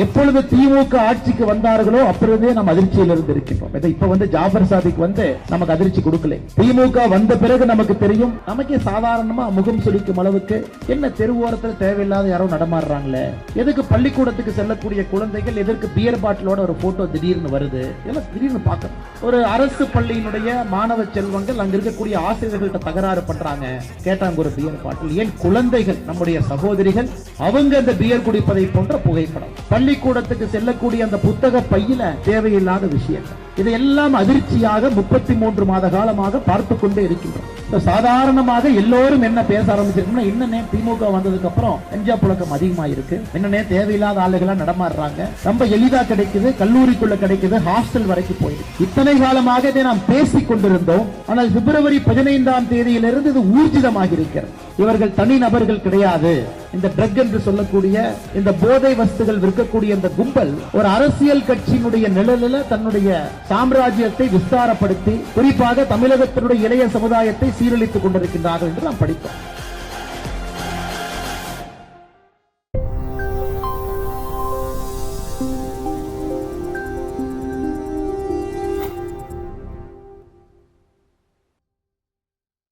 எப்பொழுது திமுக ஆட்சிக்கு வந்தார்களோ அப்பொழுதே நாம் அதிர்ச்சியில் இருந்து இருக்கின்றோம். இப்ப ஜாபர் சாதிக் நமக்கு அதிர்ச்சி கொடுக்கல. திமுக வந்த பிறகு நமக்கு தெரியும். நமக்கே சாதாரணமா முகம் சுளிக்கும் அளவுக்கு என்ன தெருவோரத்தில் தேவையில்லாத யாரோ நடமாடுறாங்களே, எதுக்கு பள்ளிக்கூடத்துக்கு செல்லக்கூடிய குழந்தைகள் எதற்கு பியர் பாட்டிலோட ஒரு போட்டோ திடீர்னு வருது, எல்லாம் திடீர்னு பார்க்கணும். ஒரு அரசு பள்ளியினுடைய மாணவ செல்வங்கள் அங்க இருக்கக்கூடிய ஆசிரியர்கள்ட்ட தகராறு பண்றாங்க, கேட்டாங்க ஒரு பியர் பாட்டில். ஏன் குழந்தைகள் நம்முடைய சகோதரிகள் அவங்க அந்த பியர் குடிப்பதை போன்ற புகைப்படம், பள்ளிக்கூடத்துக்கு செல்லக்கூடிய அந்த புத்தக பையில தேவையில்லாத விஷயங்கள், இதையெல்லாம் அதிர்ச்சியாக 33 மாத காலமாக பார்த்து கொண்டே இருக்கின்றோம். சாதாரணமாக எல்லோரும் என்ன பேச ஆரம்பிச்சிருக்கோம்னா, என்னன்னே திமுக வந்ததுக்கு அப்புறம் கஞ்சா புழக்கம் அதிகமா இருக்கு, என்னன்னே தேவையில்லாத ஆளுகளா நடமாடுறாங்க, ரொம்ப எளிதா கிடைக்குது, கல்லூரிக்குள்ள கிடைக்குது, ஹாஸ்டல் வரைக்கும் போயிருக்கு. இத்தனை காலமாக இதை நாம் பேசிக் கொண்டிருந்தோம். ஆனால் பிப்ரவரி 15ஆம் தேதியிலிருந்து இது ஊர்ஜிதமாக இருக்கிறது. இவர்கள் தனி நபர்கள் கிடையாது. இந்த ட்ரக் என்று சொல்லக்கூடிய இந்த போதை வஸ்துகள் விற்கக்கூடிய இந்த கும்பல் ஒரு அரசியல் கட்சியினுடைய நிழலில் தன்னுடைய சாம்ராஜ்யத்தை விஸ்தாரப்படுத்தி குறிப்பாக தமிழகத்தினுடைய இளைய சமுதாயத்தை சீரழித்துக் கொண்டிருக்கின்றார்கள் என்று நாம் படித்தோம்.